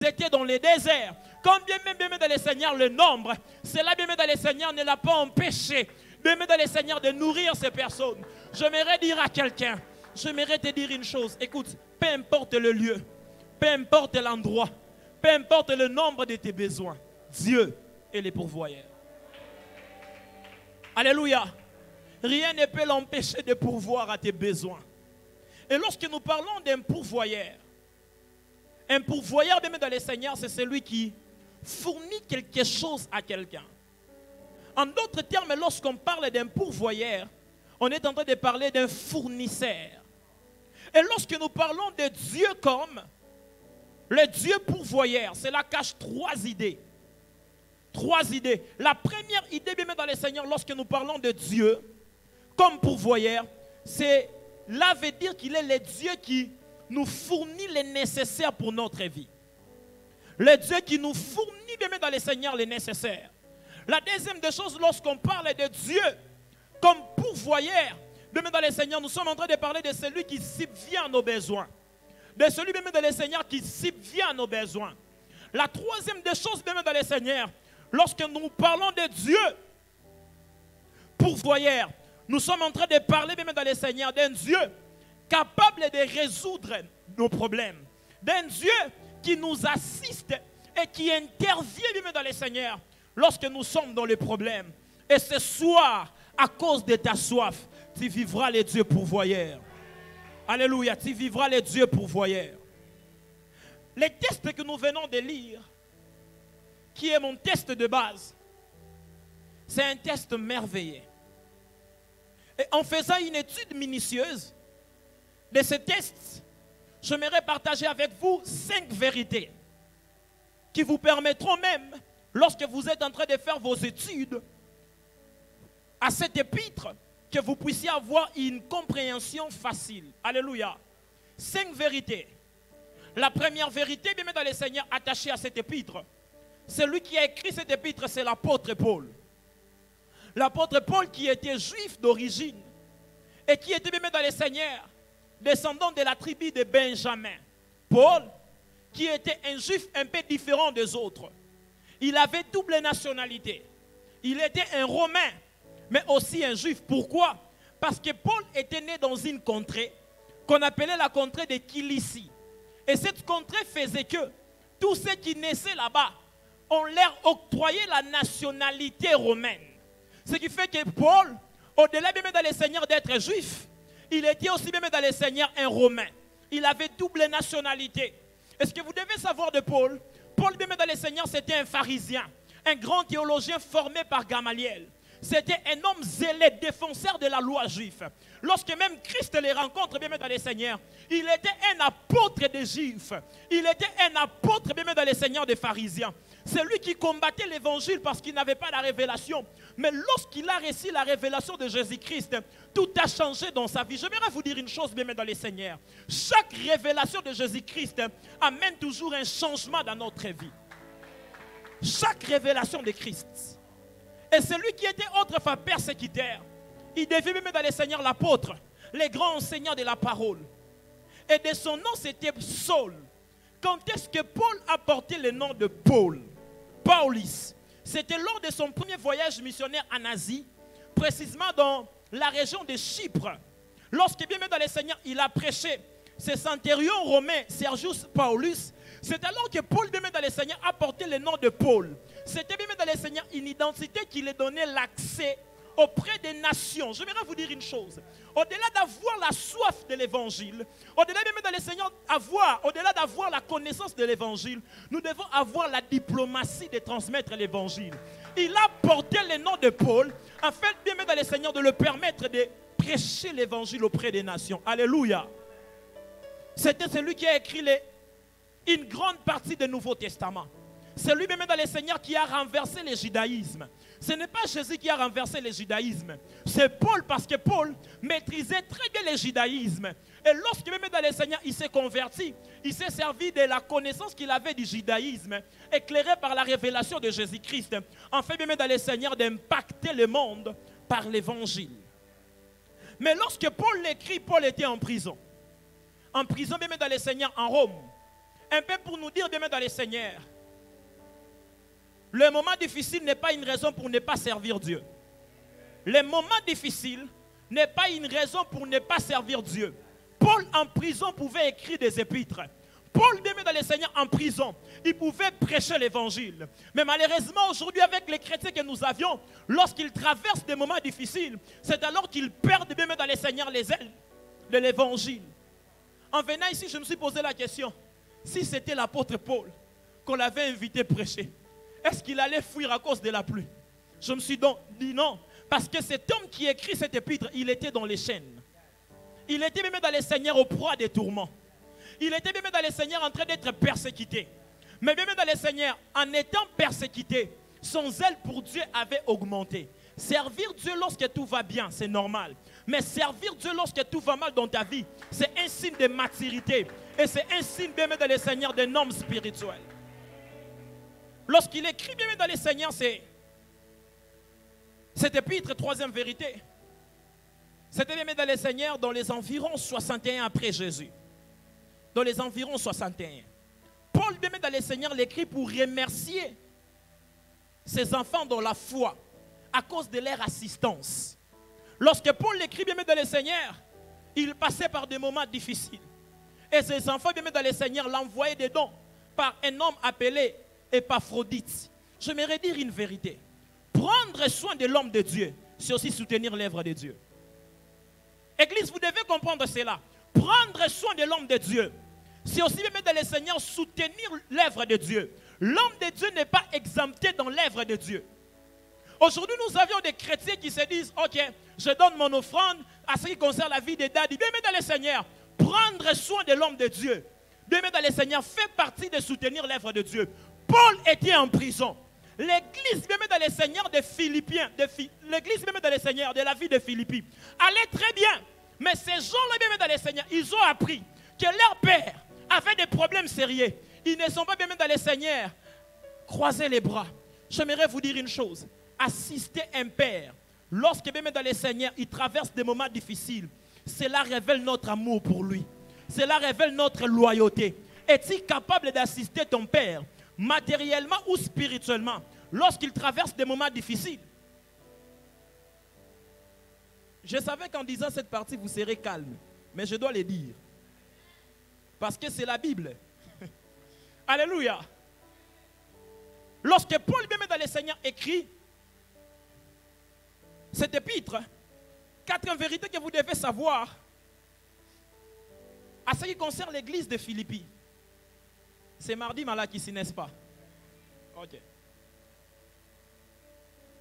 tu étais dans les déserts. Quand bien même dans les Seigneur, le nombre, cela bien même dans les Seigneur ne l'a pas empêché, bien même dans les Seigneur, de nourrir ces personnes. J'aimerais dire à quelqu'un, j'aimerais te dire une chose. Écoute, peu importe le lieu, peu importe l'endroit, peu importe le nombre de tes besoins, Dieu est le pourvoyeur. Alléluia. Rien ne peut l'empêcher de pourvoir à tes besoins. Et lorsque nous parlons d'un pourvoyeur, un pourvoyeur même dans les Seigneurs, c'est celui qui fournit quelque chose à quelqu'un. En d'autres termes, lorsqu'on parle d'un pourvoyeur, on est en train de parler d'un fournisseur. Et lorsque nous parlons de Dieu comme le Dieu pourvoyeur, cela cache trois idées. Trois idées. La première idée, même dans les Seigneurs, lorsque nous parlons de Dieu comme pourvoyeur, c'est là veut dire qu'il est le Dieu qui nous fournit les nécessaires pour notre vie. Le Dieu qui nous fournit même dans les Seigneurs les nécessaires. La deuxième des choses, lorsqu'on parle de Dieu comme pourvoyeur, même dans les Seigneurs, nous sommes en train de parler de celui qui subvient à nos besoins. De celui même dans les Seigneurs qui subvient à nos besoins. La troisième des choses, même dans les Seigneurs, lorsque nous parlons de Dieu pourvoyeur, nous sommes en train de parler même dans les Seigneurs d'un Dieu capable de résoudre nos problèmes. D'un Dieu qui nous assiste et qui intervient même dans les Seigneurs lorsque nous sommes dans les problèmes. Et ce soir, à cause de ta soif, tu vivras les dieux pourvoyeurs. Alléluia, tu vivras les dieux pourvoyeurs. Les textes que nous venons de lire, qui est mon test de base, c'est un test merveilleux. Et en faisant une étude minutieuse de ce test, j'aimerais partager avec vous 5 vérités qui vous permettront même, lorsque vous êtes en train de faire vos études, à cet épître, que vous puissiez avoir une compréhension facile. Alléluia. 5 vérités. La première vérité, bien dans les Seigneurs, attachée à cet épître, celui qui a écrit cet épître, c'est l'apôtre Paul. L'apôtre Paul qui était juif d'origine et qui était même dans les Seigneurs, descendant de la tribu de Benjamin. Paul, qui était un juif un peu différent des autres. Il avait double nationalité. Il était un Romain, mais aussi un juif. Pourquoi? Parce que Paul était né dans une contrée qu'on appelait la contrée de Kilicie. Et cette contrée faisait que tous ceux qui naissaient là-bas, on leur octroyait la nationalité romaine. Ce qui fait que Paul, au-delà même dans les Seigneurs d'être juif, il était aussi même dans les Seigneurs un Romain. Il avait double nationalité. Et ce que vous devez savoir de Paul, Paul même dans les Seigneurs, c'était un pharisien, un grand théologien formé par Gamaliel. C'était un homme zélé, défenseur de la loi juive. Lorsque même Christ les rencontre, bien dans les Seigneurs, il était un apôtre des Juifs. Il était un apôtre, bien dans les Seigneurs des pharisiens. C'est lui qui combattait l'évangile parce qu'il n'avait pas la révélation. Mais lorsqu'il a reçu la révélation de Jésus-Christ, tout a changé dans sa vie. J'aimerais vous dire une chose, bien dans les Seigneurs. Chaque révélation de Jésus-Christ amène toujours un changement dans notre vie. Chaque révélation de Christ. Et celui qui était autrefois persécuteur, il devait même dans les Seigneurs l'apôtre, les grands enseignants de la parole. Et de son nom, c'était Saul. Quand est-ce que Paul a porté le nom de Paul? Paulus. C'était lors de son premier voyage missionnaire en Asie, précisément dans la région de Chypre. Lorsque bien même dans les Seigneurs, il a prêché ce centurion romain, Sergius Paulus. C'est alors que Paul, bien même dans les Seigneurs, a porté le nom de Paul. C'était bien même dans les Seigneurs une identité qui lui donnait l'accès auprès des nations. J'aimerais vous dire une chose. Au-delà d'avoir la soif de l'évangile, au-delà même dans les Seigneurs, au-delà d'avoir la connaissance de l'évangile, nous devons avoir la diplomatie de transmettre l'évangile. Il a porté le nom de Paul, en fait, bien même dans les Seigneurs, de le permettre de prêcher l'évangile auprès des nations. Alléluia. C'était celui qui a écrit une grande partie du Nouveau Testament. C'est lui-même dans les Seigneurs qui a renversé le judaïsme. Ce n'est pas Jésus qui a renversé le judaïsme. C'est Paul, parce que Paul maîtrisait très bien le judaïsme. Et lorsque même dans les Seigneurs, il s'est converti, il s'est servi de la connaissance qu'il avait du judaïsme, éclairé par la révélation de Jésus-Christ, en fait même dans les Seigneurs d'impacter le monde par l'évangile. Mais lorsque Paul l'écrit, Paul était en prison. En prison même dans les Seigneurs en Rome. Un peu pour nous dire demain dans les Seigneurs, le moment difficile n'est pas une raison pour ne pas servir Dieu. Le moment difficile n'est pas une raison pour ne pas servir Dieu. Paul en prison pouvait écrire des épîtres. Paul, demain dans les Seigneurs en prison, il pouvait prêcher l'évangile. Mais malheureusement, aujourd'hui, avec les chrétiens que nous avions, lorsqu'ils traversent des moments difficiles, c'est alors qu'ils perdent, demain dans les Seigneurs, les ailes de l'évangile. En venant ici, je me suis posé la question, si c'était l'apôtre Paul qu'on l'avait invité prêcher, est-ce qu'il allait fuir à cause de la pluie? Je me suis donc dit non, parce que cet homme qui écrit cet épître, il était dans les chaînes. Il était même dans les Seigneurs au proie des tourments. Il était même dans les Seigneurs en train d'être persécuté. Mais même dans les Seigneurs, en étant persécuté, son zèle pour Dieu avait augmenté. Servir Dieu lorsque tout va bien, c'est normal. Mais servir Dieu lorsque tout va mal dans ta vie, c'est un signe de maturité. Et c'est un signe même dans les Seigneurs d'un homme spirituel. Lorsqu'il écrit même dans les Seigneurs, c'est cet épître, troisième vérité. C'était même dans les Seigneurs dans les environs 61 après Jésus. Dans les environs 61. Paul, même dans les Seigneurs, l'écrit pour remercier ses enfants dans la foi à cause de leur assistance. Lorsque Paul l'écrit bien dans les Seigneurs, il passait par des moments difficiles. Et ses enfants, bien dans les Seigneurs, l'envoyaient des dons par un homme appelé Épaphrodite. J'aimerais dire une vérité. Prendre soin de l'homme de Dieu, c'est aussi soutenir l'œuvre de Dieu. Église, vous devez comprendre cela. Prendre soin de l'homme de Dieu, c'est aussi même dans les Seigneurs soutenir l'œuvre de Dieu. L'homme de Dieu n'est pas exempté dans l'œuvre de Dieu. Aujourd'hui, nous avions des chrétiens qui se disent, ok, je donne mon offrande à ce qui concerne la vie des dadis. Bien, mais dans les Seigneurs, prendre soin de l'homme de Dieu, bien, mais dans les Seigneurs, fait partie de soutenir l'œuvre de Dieu. Paul était en prison. L'église, même dans les Seigneurs des Philippiens, l'église même dans les Seigneurs de la vie de Philippi, allait très bien. Mais ces gens-là, même dans les Seigneurs, ils ont appris que leur père avait des problèmes sérieux. Ils ne sont pas bien dans les Seigneurs. Croisez les bras. J'aimerais vous dire une chose. Assister un père, lorsque même dans les Seigneurs, il traverse des moments difficiles, cela révèle notre amour pour lui. Cela révèle notre loyauté. Es-tu capable d'assister ton père, matériellement ou spirituellement, lorsqu'il traverse des moments difficiles? Je savais qu'en disant cette partie, vous serez calme. Mais je dois le dire. Parce que c'est la Bible. Alléluia. Lorsque Paul, même dans les Seigneurs, écrit cet épître, 4 vérités que vous devez savoir à ce qui concerne l'église de Philippi. C'est mardi malaki ici, n'est-ce pas? Ok.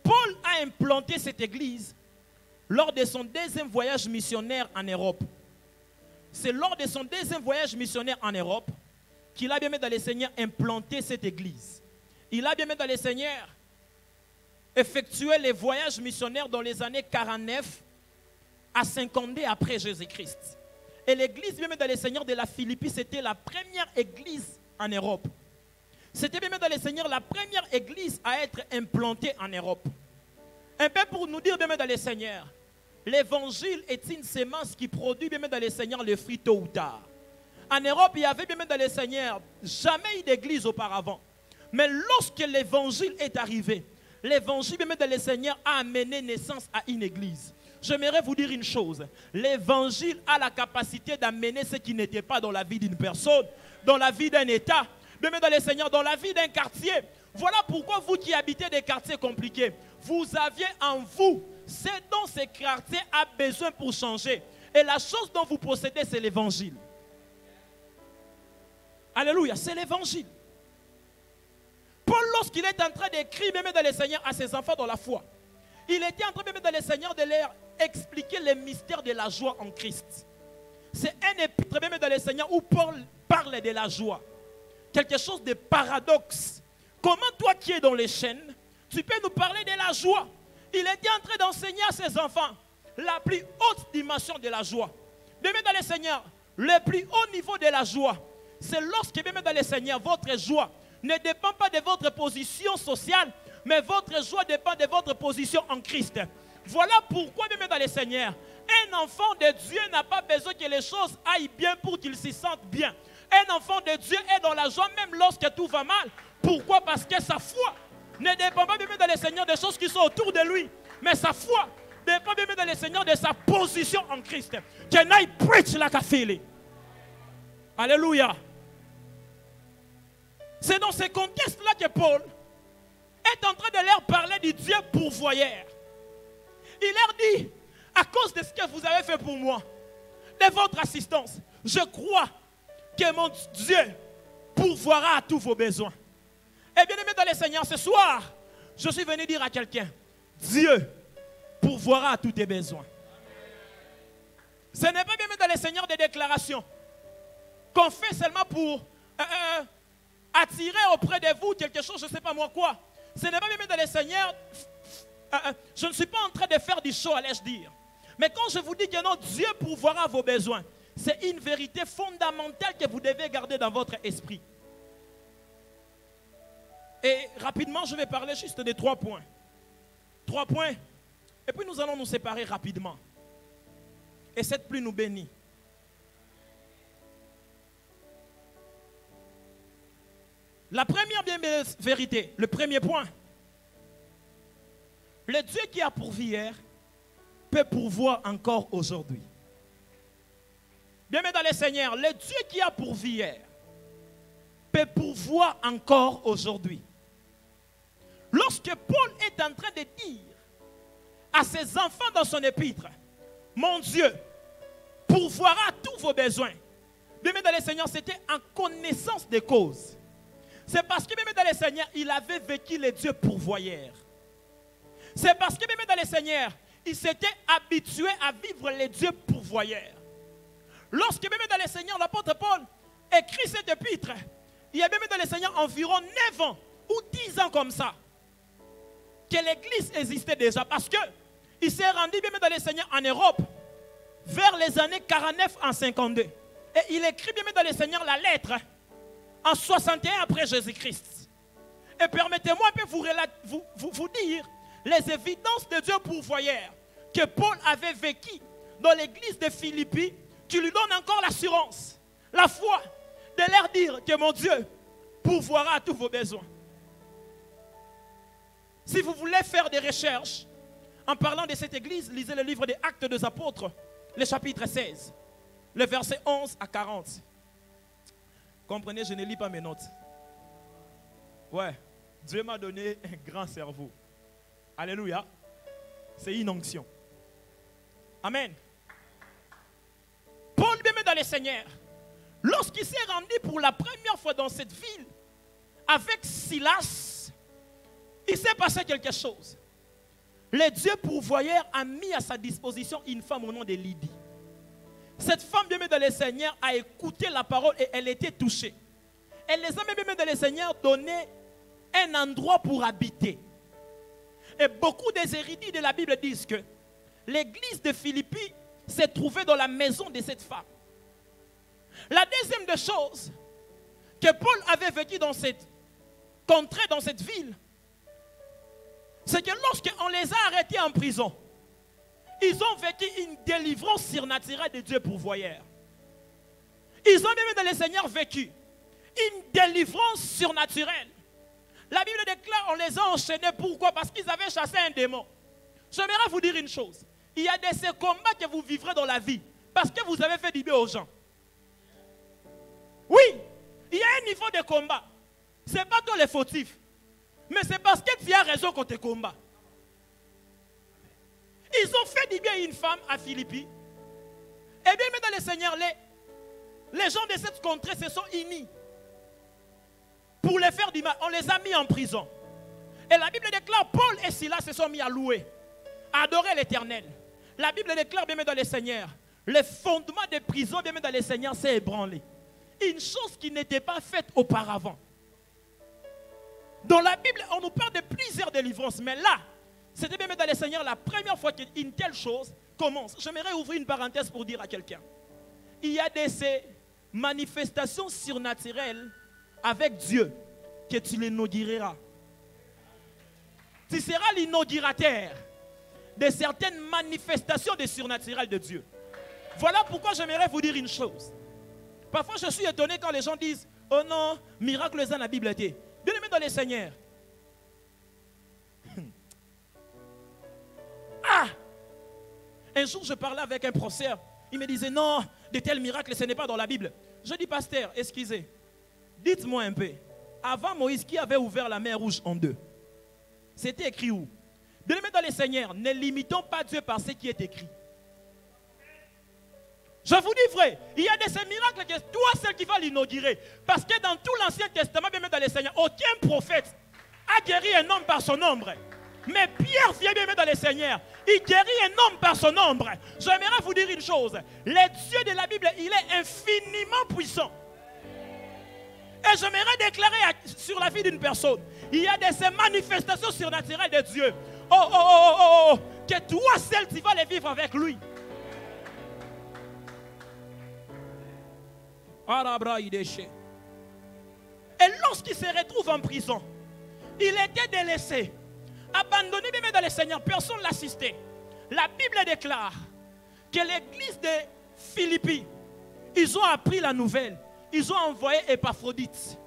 Paul a implanté cette église lors de son deuxième voyage missionnaire en Europe. C'est lors de son deuxième voyage missionnaire en Europe qu'il a bien mis dans les Seigneurs implanté cette église. Il a bien mis dans les Seigneurs effectué les voyages missionnaires dans les années 49 à 52 après Jésus-Christ. Et l'église bien mis dans les Seigneurs de la Philippi, c'était la première église en Europe. C'était bien mis dans les Seigneurs la première église à être implantée en Europe. Un peu pour nous dire bien mis dans les Seigneurs, l'évangile est une sémence qui produit bien dans les Seigneurs le fruit tôt ou tard. En Europe, il y avait bien dans les Seigneurs jamais eu d'église auparavant. Mais lorsque l'évangile est arrivé, l'évangile bien dans les Seigneurs a amené naissance à une église. J'aimerais vous dire une chose. L'évangile a la capacité d'amener ce qui n'était pas dans la vie d'une personne, dans la vie d'un État, bien dans les Seigneurs, dans la vie d'un quartier. Voilà pourquoi vous qui habitez des quartiers compliqués, vous aviez en vous ce dont ce quartier a besoin pour changer. Et la chose dont vous possédez, c'est l'évangile. Alléluia, c'est l'évangile. Paul, lorsqu'il est en train d'écrire, même dans les Seigneurs, à ses enfants dans la foi, il était en train, même dans les Seigneurs, de leur expliquer les mystères de la joie en Christ. C'est un épître, même dans les Seigneurs, où Paul parle de la joie. Quelque chose de paradoxe. Comment toi qui es dans les chaînes, tu peux nous parler de la joie? Il était en train d'enseigner à ses enfants la plus haute dimension de la joie. Même dans les Seigneurs, le plus haut niveau de la joie, c'est lorsque même dans les Seigneurs, votre joie ne dépend pas de votre position sociale, mais votre joie dépend de votre position en Christ. Voilà pourquoi même dans les Seigneurs, un enfant de Dieu n'a pas besoin que les choses aillent bien pour qu'il s'y sente bien. Un enfant de Dieu est dans la joie même lorsque tout va mal. Pourquoi? Parce que sa foi ne dépend pas bien dans le Seigneur des choses qui sont autour de lui. Mais sa foi dépend bien dans le Seigneur de sa position en Christ. Can I preach like I feel it? Alléluia. C'est dans ce contexte-là que Paul est en train de leur parler du Dieu pourvoyeur. Il leur dit, à cause de ce que vous avez fait pour moi, de votre assistance, je crois que mon Dieu pourvoira à tous vos besoins. Et bien aimé dans le Seigneur, ce soir, je suis venu dire à quelqu'un, Dieu pourvoira à tous tes besoins. Ce n'est pas bien aimé dans le Seigneur des déclarations qu'on fait seulement pour attirer auprès de vous quelque chose, je ne sais pas moi quoi. Ce n'est pas bien aimé dans le Seigneur, je ne suis pas en train de faire du show, allais-je dire. Mais quand je vous dis que non, Dieu pourvoira à vos besoins, c'est une vérité fondamentale que vous devez garder dans votre esprit. Et rapidement, je vais parler juste de 3 points. 3 points. Et puis nous allons nous séparer rapidement. Et cette pluie nous bénit. La première bien vérité, le premier point. Le Dieu qui a pourvu hier peut pourvoir encore aujourd'hui. Bien aimé dans le Seigneur, le Dieu qui a pourvu hier peut pourvoir encore aujourd'hui. Lorsque Paul est en train de dire à ses enfants dans son épître, mon Dieu pourvoira tous vos besoins. Bien aimé dans le Seigneur, c'était en connaissance des causes. C'est parce que bien aimé dans le Seigneur, il avait vécu les dieux pourvoyeurs. C'est parce que bien aimé dans le Seigneur, il s'était habitué à vivre les dieux pourvoyeurs. Lorsque bien aimé dans le Seigneur, l'apôtre Paul écrit cet épître, il y a bien aimé dans le Seigneur environ 9 ans ou 10 ans comme ça que l'église existait déjà, parce qu'il s'est rendu bien aimé dans le Seigneur en Europe vers les années 49 en 52. Et il écrit bien aimé dans le Seigneur la lettre en 61 après Jésus-Christ. Et permettez-moi un peu vous dire les évidences de Dieu pourvoyeur que Paul avait vécu dans l'église de Philippi, qui lui donne encore l'assurance, la foi, de leur dire que mon Dieu pourvoira à tous vos besoins. Si vous voulez faire des recherches en parlant de cette église, lisez le livre des Actes des Apôtres, le chapitre 16, le verset 11 à 40. Comprenez, je ne lis pas mes notes. Ouais, Dieu m'a donné un grand cerveau. Alléluia. C'est une onction. Amen. Paul, bien dans le Seigneur, lorsqu'il s'est rendu pour la première fois dans cette ville, avec Silas, il s'est passé quelque chose. Le Dieu pourvoyeur a mis à sa disposition une femme au nom de Lydie. Cette femme, bien dans le Seigneur, a écouté la parole et elle était touchée. Elle les a même, bien dans le Seigneur, donné un endroit pour habiter. Et beaucoup des érudits de la Bible disent que l'église de Philippi s'est trouvée dans la maison de cette femme. La deuxième des choses que Paul avait vécu dans cette contrée, dans cette ville, c'est que lorsqu'on les a arrêtés en prison, ils ont vécu une délivrance surnaturelle de Dieu pourvoyeur. Ils ont même dans le Seigneur vécu une délivrance surnaturelle. La Bible déclare, on les a enchaînés. Pourquoi? Parce qu'ils avaient chassé un démon. J'aimerais vous dire une chose. Il y a de ces combats que vous vivrez dans la vie parce que vous avez fait du bien aux gens. Oui, il y a un niveau de combat. Ce n'est pas toi les fautifs. Mais c'est parce que tu as raison qu'on te combat. Ils ont fait du bien à une femme à Philippi. Et bien, dans le Seigneur, les gens de cette contrée se sont unis pour les faire du mal. On les a mis en prison. Et la Bible déclare, Paul et Silas se sont mis à louer, à adorer l'Éternel. La Bible déclare, bien dans le Seigneur, le fondement des prisons, bien dans le Seigneur, s'est ébranlé. Une chose qui n'était pas faite auparavant. Dans la Bible, on nous parle de plusieurs délivrances, mais là, c'était bien dans le Seigneur la première fois qu'une telle chose commence. J'aimerais ouvrir une parenthèse pour dire à quelqu'un. Il y a ces manifestations surnaturelles avec Dieu que tu l'inaugureras. Tu seras l'inaugurateur de certaines manifestations de surnaturel de Dieu. Voilà pourquoi j'aimerais vous dire une chose. Parfois, je suis étonné quand les gens disent, oh non, miracle dans la Bible était. Bien aimé dans les Seigneurs. Ah! Un jour, je parlais avec un professeur. Il me disait, non, de tels miracles, ce n'est pas dans la Bible. Je dis, pasteur, excusez, dites-moi un peu. Avant Moïse, qui avait ouvert la mer rouge en deux? C'était écrit où? Bien aimé dans les Seigneurs, ne limitons pas Dieu par ce qui est écrit. Je vous dis vrai, il y a de ces miracles que toi seul qui vas l'inaugurer. Parce que dans tout l'Ancien Testament, bien aimé dans les Seigneurs, aucun prophète a guéri un homme par son ombre. Mais Pierre vient bien dans les Seigneurs. Il guérit un homme par son ombre. J'aimerais vous dire une chose. Le Dieu de la Bible, il est infiniment puissant. Et j'aimerais déclarer sur la vie d'une personne, il y a de ces manifestations surnaturelles de Dieu. Que toi seul, tu vas les vivre avec lui. Et lorsqu'il se retrouve en prison, il était délaissé, abandonné même dans le Seigneur, personne ne l'assistait. La Bible déclare que l'église de Philippi, ils ont appris la nouvelle, ils ont envoyé Épaphrodite.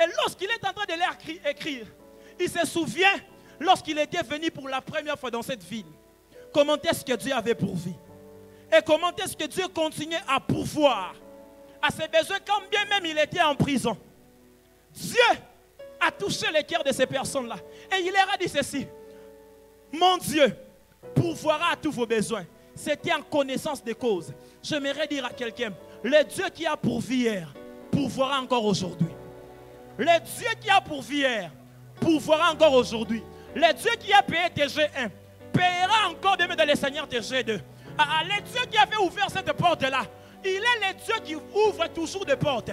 Et lorsqu'il est en train de leur écrire, il se souvient, lorsqu'il était venu pour la première fois dans cette ville, comment est-ce que Dieu avait pourvu. Et comment est-ce que Dieu continuait à pourvoir à ses besoins quand bien même il était en prison. Dieu a touché le cœur de ces personnes-là. Et il leur a dit ceci. Mon Dieu pourvoira à tous vos besoins. C'était en connaissance de cause. J'aimerais dire à quelqu'un, le Dieu qui a pourvu hier, pourvoira encore aujourd'hui. Le Dieu qui a pourvu hier, pourvoira encore aujourd'hui. Le Dieu qui a payé tes G1, payera encore demain dans le Seigneur tes G2. Le Dieu qui avait ouvert cette porte-là, il est le Dieu qui ouvre toujours des portes.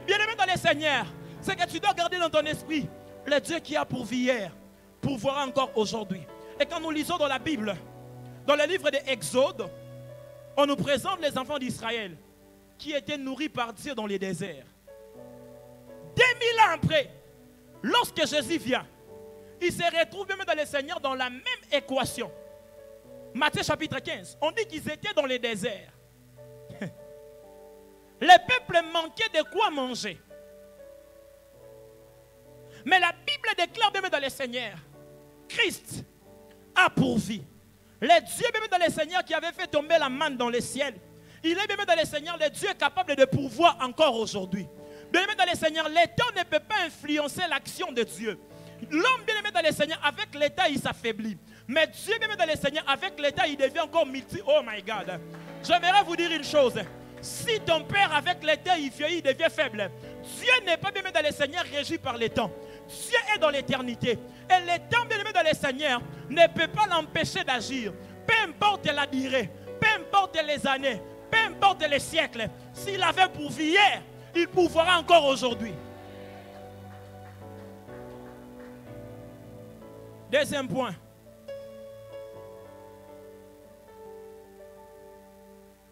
Bien-aimé dans le Seigneur, c'est que tu dois garder dans ton esprit le Dieu qui a pourvu hier, pourvoira encore aujourd'hui. Et quand nous lisons dans la Bible, dans le livre de Exode, on nous présente les enfants d'Israël qui étaient nourris par Dieu dans les déserts. 2000 ans après, lorsque Jésus vient, il se retrouve même dans le Seigneur dans la même équation. Matthieu chapitre 15, on dit qu'ils étaient dans les déserts. Le peuple manquait de quoi manger. Mais la Bible déclare même dans le Seigneur, Christ a pourvu. Le Dieu même dans le Seigneur qui avait fait tomber la manne dans le ciel, il est même dans le Seigneur, le Dieu capable de pourvoir encore aujourd'hui. Bien aimé dans le Seigneur, l'État ne peut pas influencer l'action de Dieu. L'homme bien aimé dans le Seigneur, avec l'État, il s'affaiblit. Mais Dieu bien aimé dans le Seigneur, avec l'État, il devient encore multi. Oh my God. J'aimerais vous dire une chose. Si ton père avec l'État, il vieillit, il devient faible. Dieu n'est pas bien aimé dans le Seigneur régi par les temps. Dieu est dans l'éternité. Et le temps bien aimé dans le Seigneur ne peut pas l'empêcher d'agir. Peu importe la durée, peu importe les années, peu importe les siècles. S'il avait pourvu hier, il pourvoira encore aujourd'hui. Deuxième point.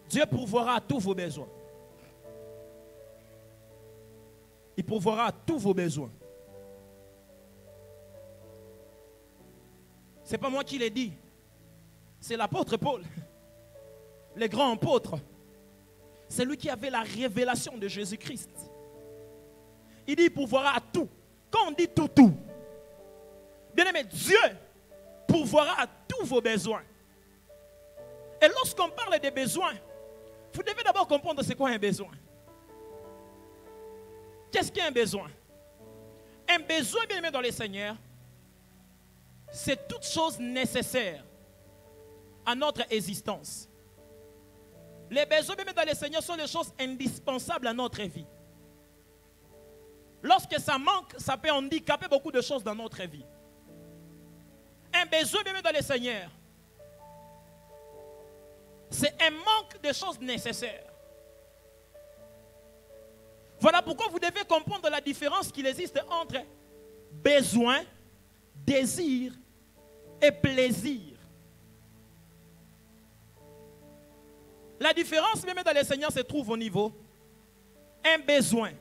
Dieu pourvoira à tous vos besoins. Il pourvoira à tous vos besoins. Ce n'est pas moi qui l'ai dit. C'est l'apôtre Paul, le grand apôtre. C'est lui qui avait la révélation de Jésus-Christ. Il dit il pourvoira à tout. Quand on dit tout, tout. Bien aimé, Dieu pourvoira à tous vos besoins. Et lorsqu'on parle des besoins, vous devez d'abord comprendre c'est quoi un besoin. Qu'est-ce qu'un besoin? Un besoin, bien aimé dans le Seigneur, c'est toute chose nécessaire à notre existence. Les besoins, bien aimé dans le Seigneur, sont les choses indispensables à notre vie. Lorsque ça manque, ça peut handicaper beaucoup de choses dans notre vie. Un besoin, bien aimé dans le Seigneur, c'est un manque de choses nécessaires. Voilà pourquoi vous devez comprendre la différence qu'il existe entre besoin, désir et plaisir. La différence même dans le Seigneur se trouve au niveau. Un besoin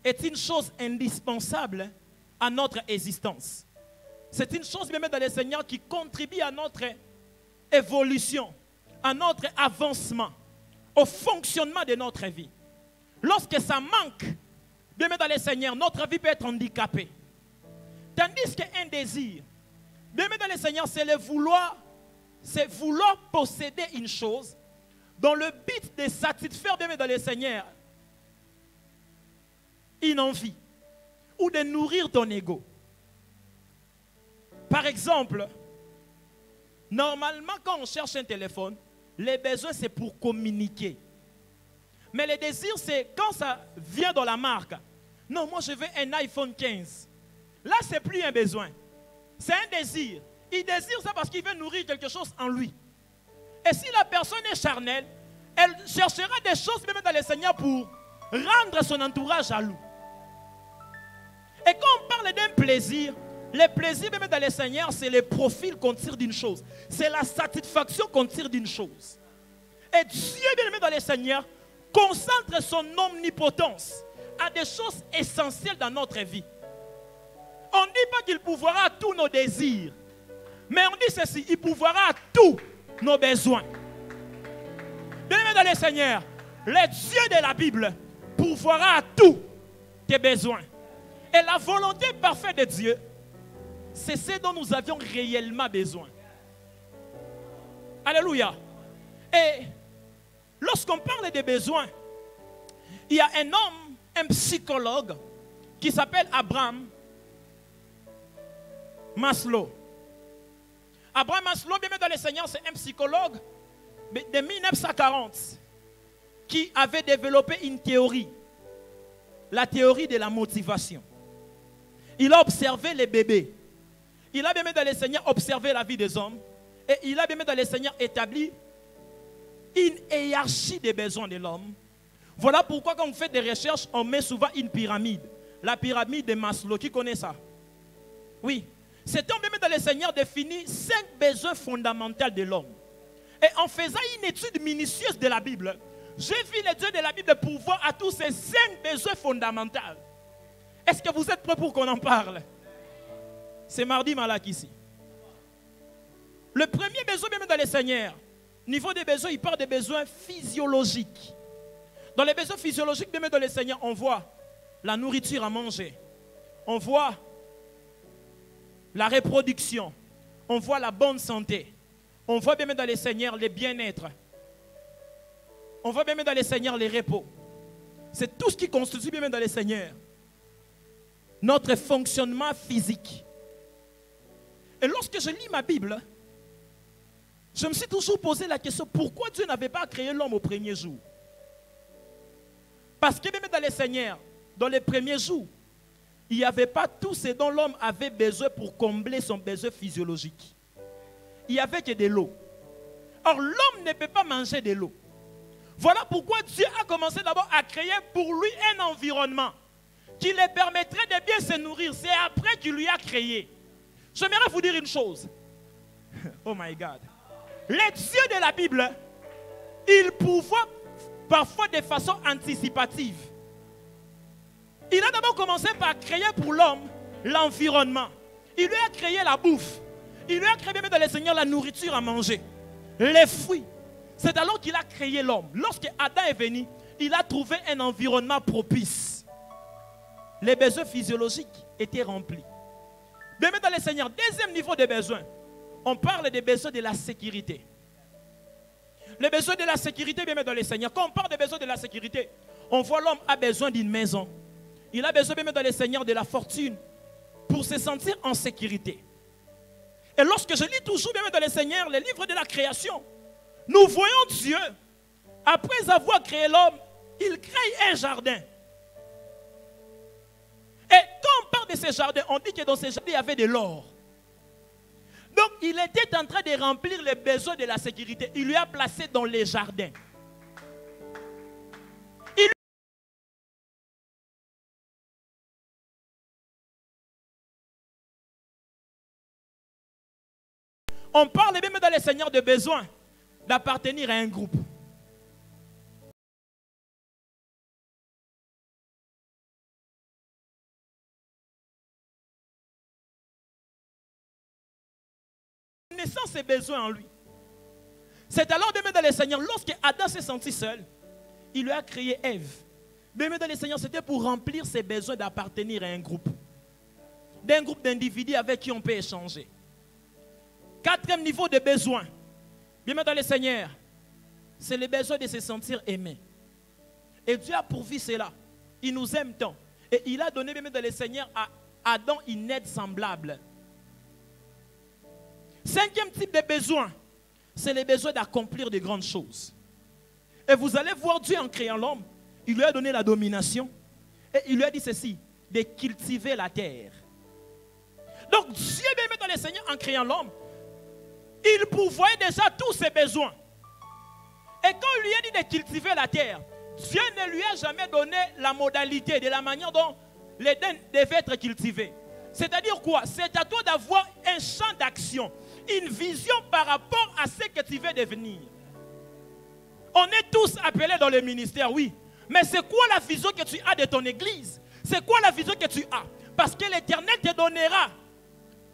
est une chose indispensable à notre existence. C'est une chose même dans le Seigneur qui contribue à notre évolution, à notre avancement, au fonctionnement de notre vie. lorsque ça manque, bien dans le Seigneur, notre vie peut être handicapée. Tandis qu'un désir, bien dans le Seigneur, c'est vouloir posséder une chose dans le but de satisfaire bien dans le Seigneur une envie ou de nourrir ton ego. Par exemple, normalement quand on cherche un téléphone, les besoins c'est pour communiquer. Mais le désir c'est quand ça vient dans la marque. Non, moi je veux un iPhone 15. Là c'est plus un besoin. C'est un désir. Il désire ça parce qu'il veut nourrir quelque chose en lui. Et si la personne est charnelle, elle cherchera des choses même dans le Seigneur pour rendre son entourage jaloux. Et quand on parle d'un plaisir, le plaisir même dans le Seigneur, c'est le profil qu'on tire d'une chose. C'est la satisfaction qu'on tire d'une chose. Et Dieu bien dans le Seigneur concentre son omnipotence à des choses essentielles dans notre vie. On ne dit pas qu'il pourvoira à tous nos désirs. Mais on dit ceci, il pourvoira à tous nos besoins. Bien-aimé dans le Seigneur, le Dieu de la Bible pourvoira à tous tes besoins. Et la volonté parfaite de Dieu, c'est ce dont nous avions réellement besoin. Alléluia. Et lorsqu'on parle des besoins, il y a un homme, un psychologue, qui s'appelle Abraham Maslow. Abraham Maslow, bien dans le Seigneur, c'est un psychologue de 1940 qui avait développé une théorie, la théorie de la motivation. Il a observé les bébés. Il a bien dans le Seigneur observé la vie des hommes. Et il a bien dans le Seigneur établi une hiérarchie des besoins de l'homme. Voilà pourquoi quand on fait des recherches, on met souvent une pyramide. La pyramide de Maslow. Qui connaît ça? Oui. Cet homme bien dans le Seigneur définit 5 besoins fondamentaux de l'homme. Et en faisant une étude minutieuse de la Bible, j'ai vu le Dieu de la Bible pourvoir à tous ces 5 besoins fondamentaux. Est-ce que vous êtes prêts pour qu'on en parle? C'est mardi Malak ici. Le premier besoin bien dans le Seigneur, niveau des besoins, il parle des besoins physiologiques. Dans les besoins physiologiques bien dans le Seigneur, on voit la nourriture à manger. On voit la reproduction. On voit la bonne santé. On voit bien dans le Seigneur les bien-être. On voit bien dans le Seigneur les repos. C'est tout ce qui constitue bien dans le Seigneur notre fonctionnement physique. Et lorsque je lis ma Bible, je me suis toujours posé la question, pourquoi Dieu n'avait pas créé l'homme au premier jour? Parce que même dans le Seigneur, dans les premiers jours, il n'y avait pas tout ce dont l'homme avait besoin pour combler son besoin physiologique. Il n'y avait que de l'eau. Or, l'homme ne peut pas manger de l'eau. Voilà pourquoi Dieu a commencé d'abord à créer pour lui un environnement qui lui permettrait de bien se nourrir. C'est après qu'il lui a créé. J'aimerais vous dire une chose. Oh my God. Les dieux de la Bible, ils pouvaient parfois de façon anticipative. Il a d'abord commencé par créer pour l'homme l'environnement. Il lui a créé la bouffe. Il lui a créé même dans le Seigneur la nourriture à manger. Les fruits. C'est alors qu'il a créé l'homme. Lorsque Adam est venu, il a trouvé un environnement propice. Les besoins physiologiques étaient remplis. Bien dans le Seigneur, deuxième niveau de besoins, on parle des besoins de la sécurité. Les besoins de la sécurité, bien dans le Seigneur. Quand on parle des besoins de la sécurité, on voit l'homme a besoin d'une maison. Il a besoin bien dans le Seigneur de la fortune pour se sentir en sécurité. Et lorsque je lis toujours bien dans le Seigneur les livres de la création, nous voyons Dieu, après avoir créé l'homme, il crée un jardin. Et quand on parle de ce jardin, on dit que dans ce jardin, il y avait de l'or. Donc, il était en train de remplir les besoins de la sécurité. Il lui a placé dans les jardins. On parle même dans les seigneurs de besoin d'appartenir à un groupe. Connaissant ses besoins en lui. C'est alors même dans les seigneurs, lorsque Adam s'est senti seul, il lui a créé Ève. Bien dans le Seigneur, c'était pour remplir ses besoins d'appartenir à un groupe. D'un groupe d'individus avec qui on peut échanger. Quatrième niveau de besoin. Bien dans le Seigneur, c'est le besoin de se sentir aimé. Et Dieu a pourvu cela. Il nous aime tant. Et il a donné bien dans le Seigneur à Adam une aide semblable. Cinquième type de besoin, c'est le besoin d'accomplir de grandes choses. Et vous allez voir Dieu en créant l'homme. Il lui a donné la domination. Et il lui a dit ceci, de cultiver la terre. Donc Dieu, bien dans le Seigneur, en créant l'homme, il pourvoyait déjà tous ses besoins. Et quand il lui a dit de cultiver la terre, Dieu ne lui a jamais donné la modalité de la manière dont l'Éden devait être cultivé. C'est-à-dire quoi? C'est à toi d'avoir un champ d'action, une vision par rapport à ce que tu veux devenir. On est tous appelés dans le ministère, oui. Mais c'est quoi la vision que tu as de ton église? C'est quoi la vision que tu as? Parce que l'Éternel te donnera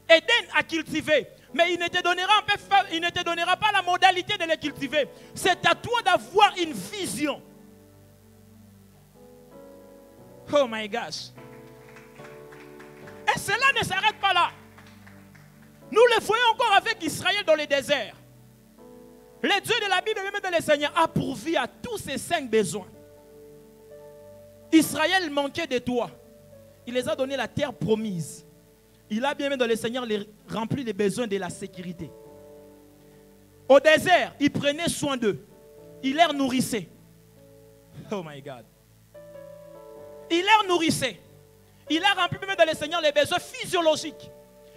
Éden à cultiver. Mais il ne te donnera pas la modalité de les cultiver. C'est à toi d'avoir une vision. Oh my gosh. Et cela ne s'arrête pas là. Nous le voyons encore avec Israël dans le désert. Le Dieu de la Bible, même dans le Seigneur, a pourvu à tous ses 5 besoins. Israël manquait de toi. Il les a donné la terre promise. Il a bien mis dans le Seigneur rempli les besoins de la sécurité. Au désert, il prenait soin d'eux. Il les nourrissait. Oh my God. Il les nourrissait. Il a rempli même dans le Seigneur les besoins physiologiques.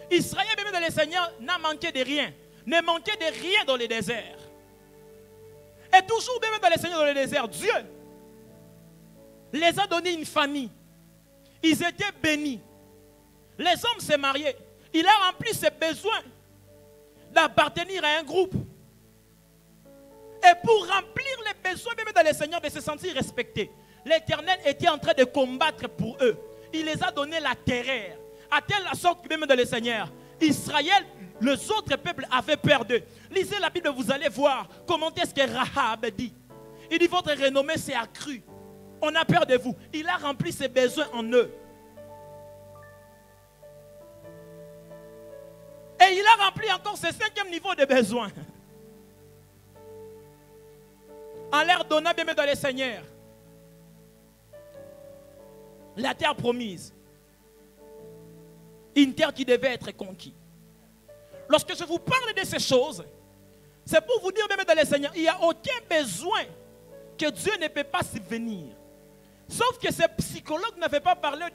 Israël, même dans le Seigneur, n'a manqué de rien. Ne manquait de rien dans le désert. Et toujours même dans le Seigneur, dans le désert, Dieu les a donné une famille. Ils étaient bénis. Les hommes se mariaient. Il a rempli ses besoins d'appartenir à un groupe. Et pour remplir les besoins même dans le Seigneur de se sentir respecté, l'Éternel était en train de combattre pour eux. Il les a donné la terreur. À telle sorte que même dans le Seigneur, Israël, les autres peuples avaient peur d'eux. Lisez la Bible, vous allez voir comment est-ce que Rahab dit. Il dit, votre renommée s'est accrue. On a peur de vous. Il a rempli ses besoins en eux. Et il a rempli encore ce 5e niveau de besoin. En leur donnant bien dans le Seigneur la terre promise. Une terre qui devait être conquise. Lorsque je vous parle de ces choses, c'est pour vous dire même dans le Seigneur, il n'y a aucun besoin que Dieu ne peut pas subvenir. Sauf que ces psychologues n'avaient pas parlé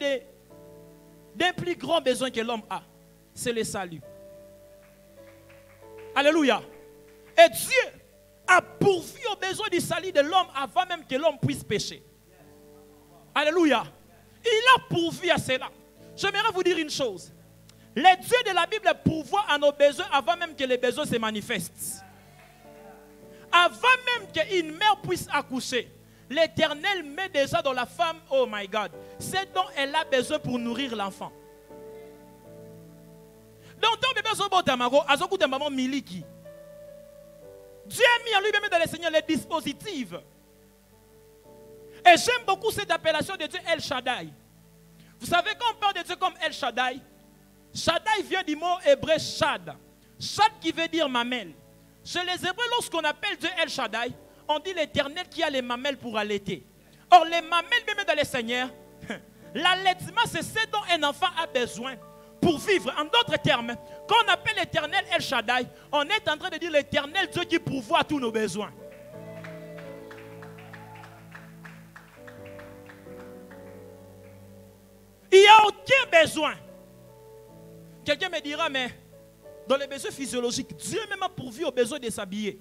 d'un plus grand besoin que l'homme a. C'est le salut. Alléluia. Et Dieu a pourvu aux besoins du salut de l'homme avant même que l'homme puisse pécher. Alléluia. Il a pourvu à cela. J'aimerais vous dire une chose. Les dieux de la Bible pourvoient à nos besoins avant même que les besoins se manifestent. Avant même qu'une mère puisse accoucher, l'Éternel met déjà dans la femme, oh my God, ce dont elle a besoin pour nourrir l'enfant. Donc, ton bébé Zobotamago, Azokutamamo Miliki. Dieu a mis en lui-même dans le Seigneur les dispositifs. Et j'aime beaucoup cette appellation de Dieu El Shaddai. Vous savez, quand on parle de Dieu comme El Shaddai, Shaddai vient du mot hébreu Shad. Shad qui veut dire mamelle. Chez les Hébreux, lorsqu'on appelle Dieu El Shaddai, on dit l'Éternel qui a les mamelles pour allaiter. Or, les mamelles, même dans le Seigneur, l'allaitement, c'est ce dont un enfant a besoin pour vivre. En d'autres termes, quand on appelle l'Éternel El Shaddai, on est en train de dire l'Éternel Dieu qui pourvoit à tous nos besoins. Il n'y a aucun besoin. Quelqu'un me dira, mais dans les besoins physiologiques, Dieu même a pourvu aux besoins de s'habiller.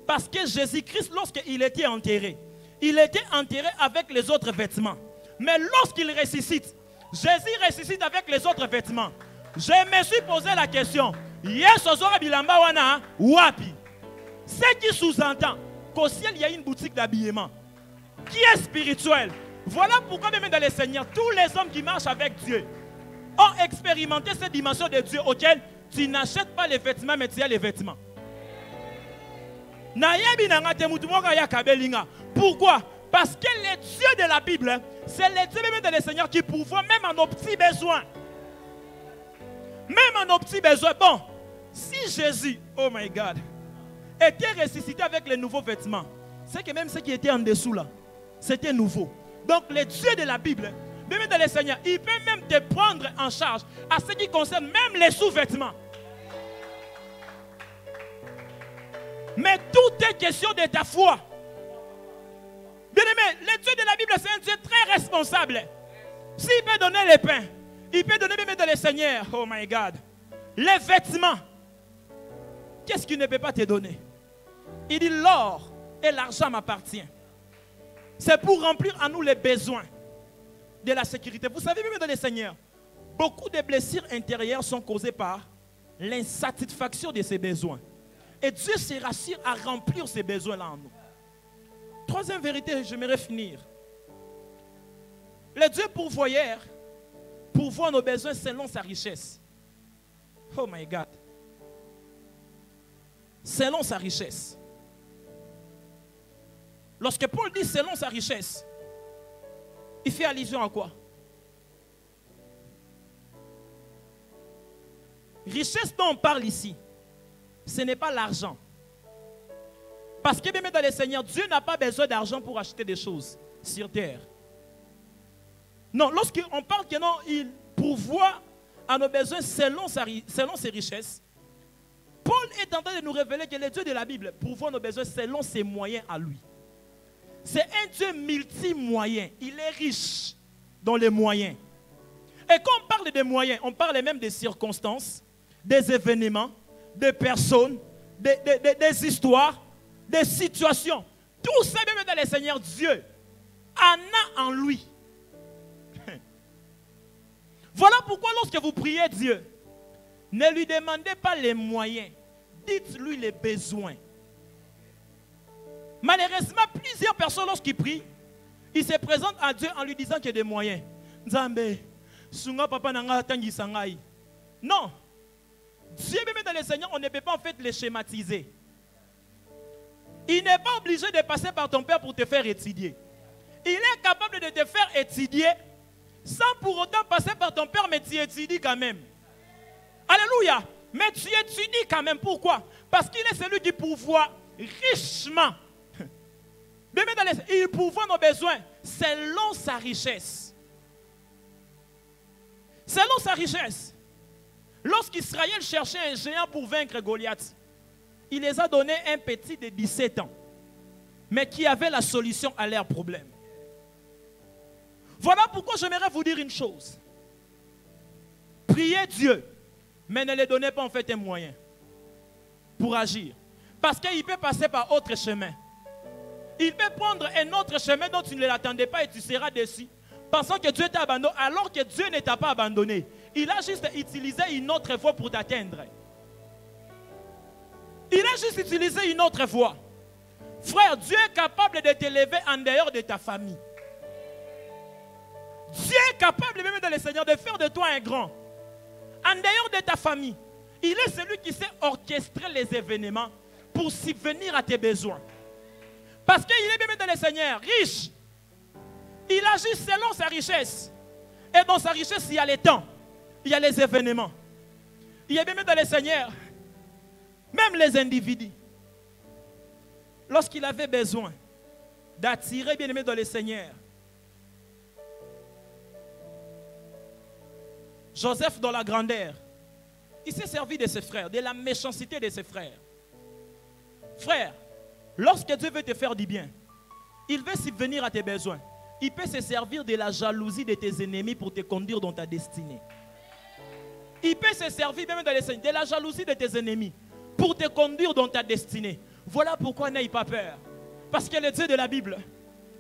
Parce que Jésus-Christ, lorsqu'il était enterré, il était enterré avec les autres vêtements. Mais lorsqu'il ressuscite, Jésus ressuscite avec les autres vêtements. Je me suis posé la question, ce qui sous-entend qu'au ciel, il y a une boutique d'habillement qui est spirituelle. Voilà pourquoi même dans le Seigneur, tous les hommes qui marchent avec Dieu ont expérimenté cette dimension de Dieu auquel tu n'achètes pas les vêtements, mais tu as les vêtements. Pourquoi? Parce que les dieux de la Bible, c'est les dieux même de le Seigneur qui pourvoient même à nos petits besoins. Même à nos petits besoins. Bon, si Jésus, oh my God, était ressuscité avec les nouveaux vêtements, c'est que même ceux qui étaient en dessous là, c'était nouveau. Donc les dieux de la Bible, même dans le Seigneur, il peut même te prendre en charge à ce qui concerne même les sous-vêtements. Mais tout est question de ta foi. Bien-aimé, le Dieu de la Bible, c'est un Dieu très responsable. S'il peut donner les pains, il peut donner même dans le Seigneur. Oh my God. Les vêtements. Qu'est-ce qu'il ne peut pas te donner? Il dit l'or et l'argent m'appartiennent. C'est pour remplir en nous les besoins de la sécurité. Vous savez, même dans le Seigneur, beaucoup de blessures intérieures sont causées par l'insatisfaction de ses besoins. Et Dieu se rassure à remplir ces besoins-là en nous. Troisième vérité, j'aimerais finir. Le Dieu pourvoyeur pourvoit nos besoins selon sa richesse. Oh my God. Selon sa richesse. Lorsque Paul dit selon sa richesse, il fait allusion à quoi? Richesse dont on parle ici, ce n'est pas l'argent. Parce que même dans le Seigneur, Dieu n'a pas besoin d'argent pour acheter des choses sur terre. Non, lorsqu'on parle que non, il pourvoit à nos besoins selon ses richesses, Paul est en train de nous révéler que le Dieu de la Bible pourvoit nos besoins selon ses moyens à lui. C'est un Dieu multi-moyen. Il est riche dans les moyens. Et quand on parle des moyens, on parle même des circonstances, des événements, des personnes, des histoires, des situations. Tout ça, même dans le Seigneur Dieu, en a en lui. Voilà pourquoi lorsque vous priez Dieu, ne lui demandez pas les moyens, dites-lui les besoins. Malheureusement, plusieurs personnes, lorsqu'ils prient, ils se présentent à Dieu en lui disant qu'il y a des moyens. Nzambe, sunga papa nanga tangi sangai. Non. Dieu, même dans le Seigneur, on ne peut pas en fait les schématiser. Il n'est pas obligé de passer par ton père pour te faire étudier. Il est capable de te faire étudier sans pour autant passer par ton père, mais tu étudies quand même. Alléluia. Mais tu étudies quand même. Pourquoi? Parce qu'il est celui qui pourvoit richement. Il pourvoit nos besoins selon sa richesse. Selon sa richesse. Lorsqu'Israël cherchait un géant pour vaincre Goliath, il les a donné un petit de 17 ans, mais qui avait la solution à leurs problèmes. Voilà pourquoi j'aimerais vous dire une chose. Priez Dieu, mais ne lui donnez pas en fait un moyen pour agir. Parce qu'il peut passer par autre chemin. Il peut prendre un autre chemin dont tu ne l'attendais pas et tu seras déçu, pensant que Dieu t'a abandonné, alors que Dieu ne t'a pas abandonné. Il a juste utilisé une autre voie pour t'atteindre. Il a juste utilisé une autre voie. Frère, Dieu est capable de t'élever en dehors de ta famille. Dieu est capable, même dans le Seigneur, de faire de toi un grand. En dehors de ta famille. Il est celui qui sait orchestrer les événements pour subvenir à tes besoins. Parce qu'il est même dans le Seigneur, riche. Il agit selon sa richesse. Et dans sa richesse, il y a les temps. Il y a les événements. Il y a même dans le Seigneur, même les individus. Lorsqu'il avait besoin d'attirer bien aimé dans le Seigneur, Joseph dans la grandeur, il s'est servi de ses frères, de la méchanceté de ses frères. Frère, lorsque Dieu veut te faire du bien, il veut subvenir à tes besoins. Il peut se servir de la jalousie de tes ennemis pour te conduire dans ta destinée. Il peut se servir même de la jalousie de tes ennemis pour te conduire dans ta destinée. Voilà pourquoi n'aie pas peur. Parce que le Dieu de la Bible,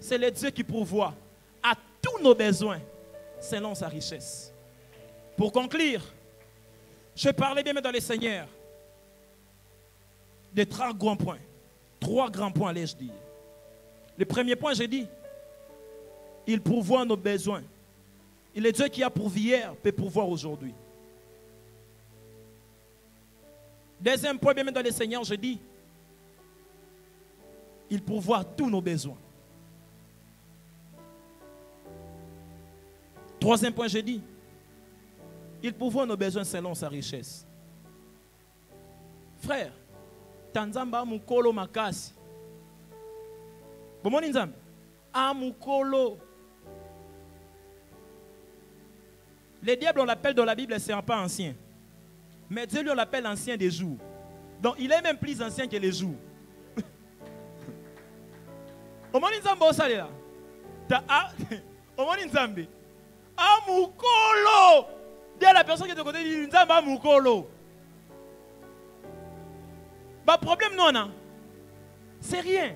c'est le Dieu qui pourvoit à tous nos besoins selon sa richesse. Pour conclure, je parlais bien dans le Seigneur de trois grands points. Trois grands points, allais-je dire. Le premier point, j'ai dit, il pourvoit nos besoins. Il est Dieu qui a pourvu hier, peut pourvoir aujourd'hui. Deuxième point, bien dans le Seigneur, je dis, il pourvoit tous nos besoins. Troisième point, je dis, il pourvoit nos besoins selon sa richesse. Frère, Tanzamba mukolo makasi. Bomoni nzambe. Amukolo. Le diable, on l'appelle dans la Bible, c'est un pas ancien. Mais Dieu lui, on l'appelle ancien des jours. Donc, il est même plus ancien que les jours. Omoni nzambe osale là. Omoni nzambe. Amukolo. Dis à la personne qui est de côté, dit nzambe amukolo. Bah problème non, non. C'est rien.